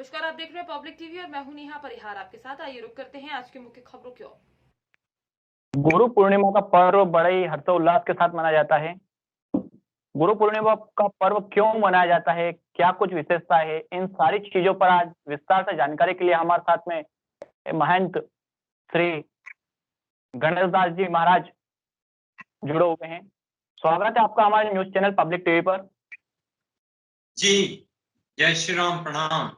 नमस्कार, आप देख रहे हैं पब्लिक टीवी और मैं हूं नेहा परिहार आपके साथ। आइए रुक करते हैं आज की मुख्य खबरों की ओर। गुरु पूर्णिमा का पर्व बड़े ही हर्षोल्लास के साथ मनाया जाता है। गुरु पूर्णिमा का पर्व क्यों मनाया जाता है, क्या कुछ विशेषता है, इन सारी चीजों पर आज विस्तार से जानकारी के लिए हमारे साथ में महंत श्री गणेश दास जी महाराज जुड़े हुए हैं। स्वागत है आपका हमारे न्यूज चैनल पब्लिक टीवी पर। जी, जय श्री राम, प्रणाम।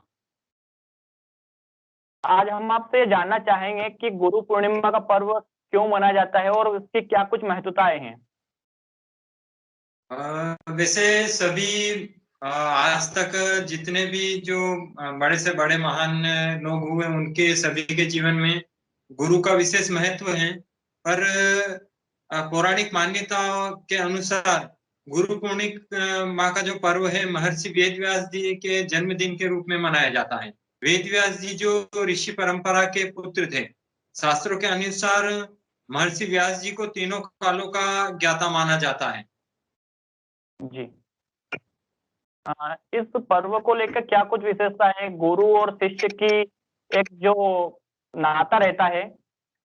आज हम आपसे जानना चाहेंगे कि गुरु पूर्णिमा का पर्व क्यों मनाया जाता है और उसकी क्या कुछ महत्वताएं हैं। वैसे सभी आज तक जितने भी जो बड़े से बड़े महान लोग हुए उनके सभी के जीवन में गुरु का विशेष महत्व है। पर पौराणिक मान्यता के अनुसार गुरु पूर्णिमा का जो पर्व है महर्षि वेदव्यास जी के जन्मदिन के रूप में मनाया जाता है। वेदव्यास जी जो ऋषि परंपरा के पुत्र थे, शास्त्रों के अनुसार महर्षि व्यास जी को तीनों कालों का ज्ञाता माना जाता है। जी, इस पर्व को लेकर क्या कुछ विशेषता है, गुरु और शिष्य की एक जो नाता रहता है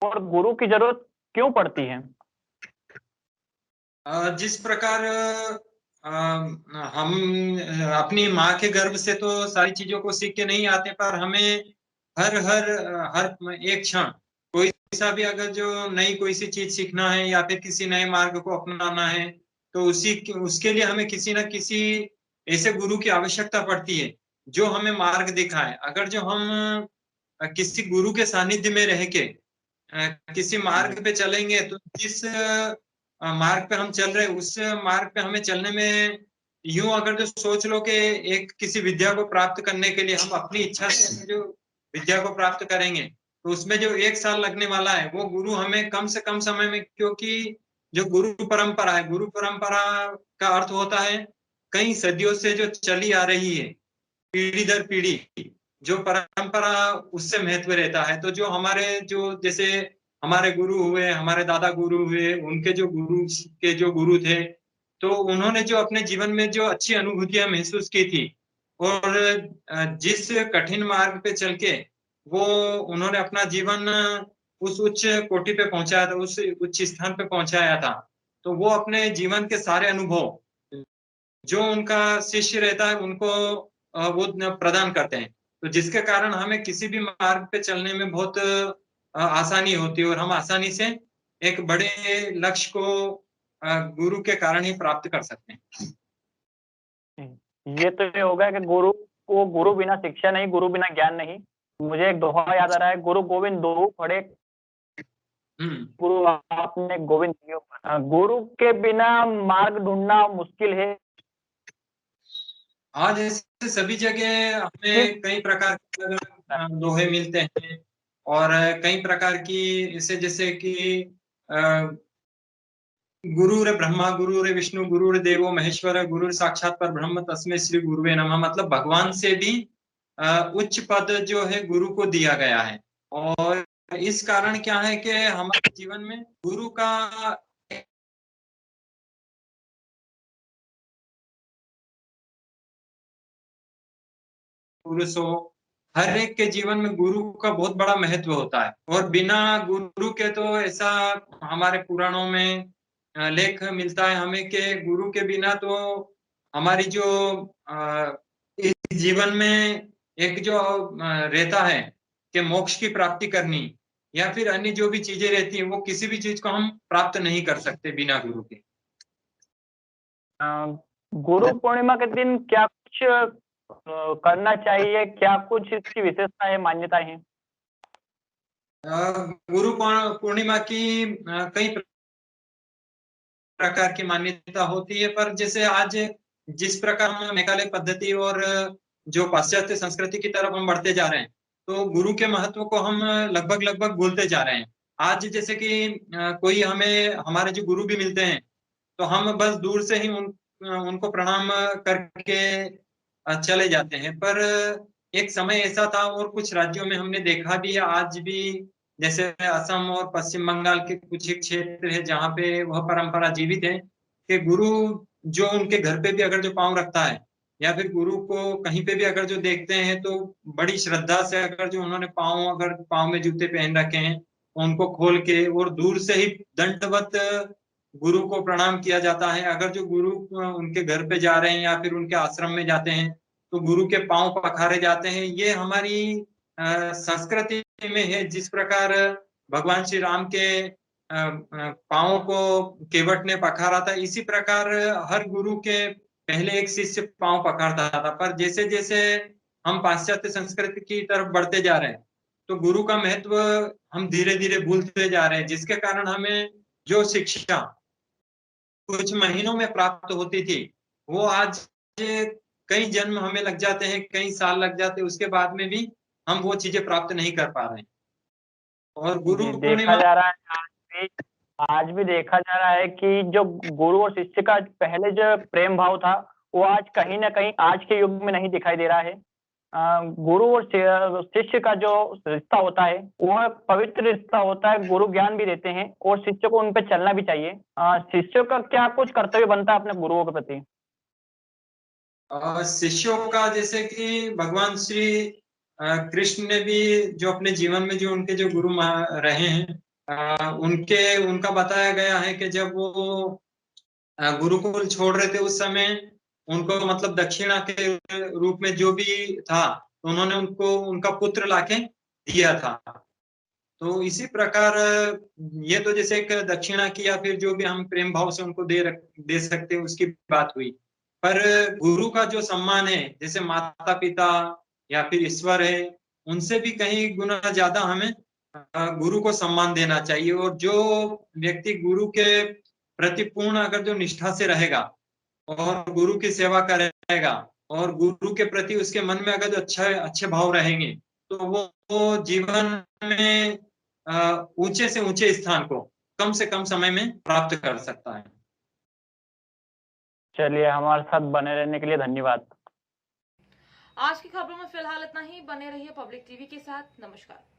और गुरु की जरूरत क्यों पड़ती है। जिस प्रकार हम अपनी माँ के गर्भ से तो सारी चीजों को सीख के नहीं आते, पर हमें हर हर हर एक क्षण कोई सा भी अगर जो नई कोई सी चीज सीखना है या फिर किसी नए मार्ग को अपनाना है तो उसके लिए हमें किसी न किसी ऐसे गुरु की आवश्यकता पड़ती है जो हमें मार्ग दिखाए। अगर जो हम किसी गुरु के सानिध्य में रह के किसी मार्ग पे चलेंगे तो जिस मार्ग पे हम चल रहे हैं उस मार्ग पे हमें चलने में यूं अगर जो सोच लो कि एक किसी विद्या को प्राप्त करने के लिए हम अपनी इच्छा से जो विद्या को प्राप्त करेंगे तो उसमें जो 1 साल लगने वाला है वो गुरु हमें कम से कम समय में, क्योंकि जो गुरु परंपरा है, गुरु परंपरा का अर्थ होता है कई सदियों से जो चली आ रही है पीढ़ी दर पीढ़ी, जो परंपरा उससे महत्व रहता है। तो जो हमारे जो जैसे हमारे गुरु हुए, हमारे दादा गुरु हुए, उनके जो गुरु के जो गुरु थे, तो उन्होंने जो अपने जीवन में जो अच्छी अनुभूतियां महसूस की थी और जिस कठिन मार्ग पे चल के वो उन्होंने अपना जीवन उस उच्च कोटि पे पहुंचाया था, उस उच्च स्थान पे पहुंचाया था, तो वो अपने जीवन के सारे अनुभव जो उनका शिष्य रहता है उनको वो प्रदान करते हैं। तो जिसके कारण हमें किसी भी मार्ग पे चलने में बहुत आसानी होती है और हम आसानी से एक बड़े लक्ष्य को गुरु के कारण ही प्राप्त कर सकते हैं। ये तो ये होगा कि गुरु बिना शिक्षा नहीं, गुरु बिना ज्ञान नहीं। मुझे एक दोहा याद आ रहा है, गुरु गोविंद दो पढ़े, गुरु आपने गोविंद दियो। गुरु के बिना मार्ग ढूंढना मुश्किल है। आज ऐसे सभी जगह हमें कई प्रकार के दोहे मिलते हैं और कई प्रकार की ऐसे जैसे कि गुरुर ब्रह्मा गुरुर विष्णु गुरुर देवो महेश्वर गुरुर साक्षात पर ब्रह्म तस्मै श्री गुरुवे नमः, मतलब भगवान से भी उच्च पद जो है गुरु को दिया गया है। और इस कारण क्या है कि हमारे जीवन में गुरु का पुरुष हो, हर एक के जीवन में गुरु का बहुत बड़ा महत्व होता है। और बिना गुरु के तो ऐसा हमारे पुराणों में लेख मिलता है हमें कि गुरु के बिना तो हमारी जो इस जीवन में एक जो रहता है कि मोक्ष की प्राप्ति करनी या फिर अन्य जो भी चीजें रहती हैं वो किसी भी चीज को हम प्राप्त नहीं कर सकते बिना गुरु के। गुरु पूर्णिमा के दिन क्या कुछ करना चाहिए, क्या कुछ इसकी विशेषता है, मान्यताएं हैं। गुरु पूर्णिमा की कई प्रकार की मान्यता होती है, पर जैसे आज जिस प्रकार हम मेघालय पद्धति और जो पाश्चात्य संस्कृति की तरफ हम बढ़ते जा रहे हैं तो गुरु के महत्व को हम लगभग लगभग भूलते जा रहे हैं। आज जैसे कि कोई हमें हमारे जो गुरु भी मिलते हैं तो हम बस दूर से ही उनको प्रणाम करके चले जाते हैं। पर एक समय ऐसा था और कुछ राज्यों में हमने देखा भी है आज भी, जैसे असम और पश्चिम बंगाल के कुछ एक क्षेत्र है जहाँ पे वह परंपरा जीवित है कि गुरु जो उनके घर पे भी अगर जो पांव रखता है या फिर गुरु को कहीं पे भी अगर जो देखते हैं तो बड़ी श्रद्धा से अगर जो उन्होंने अगर पाँव में जूते पहन रखे हैं, उनको खोल के और दूर से ही दंडवत गुरु को प्रणाम किया जाता है। अगर जो गुरु उनके घर पे जा रहे हैं या फिर उनके आश्रम में जाते हैं, तो गुरु के पाँव पखारे जाते हैं। ये हमारी संस्कृति में है। जिस प्रकार भगवान श्री राम के पाँव को केवट ने पखारा था, इसी प्रकार हर गुरु के पहले एक शिष्य पाँव पखारता था। पर जैसे-जैसे हम पाश्चात्य संस्कृति की तरफ बढ़ते जा रहे हैं, तो गुरु का महत्व हम धीरे-धीरे भूलते जा रहे हैं, जिसके कारण हमें जो शिक्षा कुछ महीनों में प्राप्त होती थी, वो आज कई जन्म हमें लग जाते हैं, कई साल लग जाते हैं, उसके बाद में भी हम वो चीज़ें प्राप्त नहीं कर पा रहे हैं। और गुरु जी, देखा पूर्णिमा जा रहा है आज भी देखा जा रहा है कि जो गुरु और शिष्य का पहले जो प्रेम भाव था, वो आज कहीं न कहीं आज के युग में नहीं दिखाई दे रहा है। गुरु और शिष्य का जो रिश्ता होता है, वह पवित्र रिश्ता होता है, गुरु ज्ञान भी देते हैं और शिष्य को उन पे चलना भी चाहिए। शिष्यों का क्या कुछ कर्तव्य बनता है अपने गुरुओं के प्रति? शिष्यों का जैसे कि भगवान श्री कृष्ण ने भी जो अपने जीवन में जो उनके जो गुरु रहे हैं, उनका बताया गया है कि जब वो गुरुकुल छोड़ रहे थे उस समय उनको मतलब दक्षिणा के रूप में जो भी था, तो उन्होंने उनको उनका पुत्र लाके दिया था। तो इसी प्रकार ये तो जैसे एक दक्षिणा की या फिर जो भी हम प्रेम भाव से उनको दे सकते हैं उसकी बात हुई। पर गुरु का जो सम्मान है, जैसे माता-पिता या फिर ईश्वर है, उनसे भी कहीं गुना ज़्यादा हमें गुरु को सम्मान देना चाहिए। और जो व्यक्ति गुरु के प्रति पूर्ण अगर जो निष्ठा से रहेगा और गुरु की सेवा करेगा और गुरु के प्रति उसके मन में अगर जो अच्छे भाव रहेंगे, तो वो जीवन में ऊंचे से ऊंचे स्थान को कम से कम समय में प्राप्त कर सकता है। चलिए, हमारे साथ बने रहने के लिए धन्यवाद। आज की खबरों में फिलहाल इतना ही। बने रहिए पब्लिक टीवी के साथ। नमस्कार।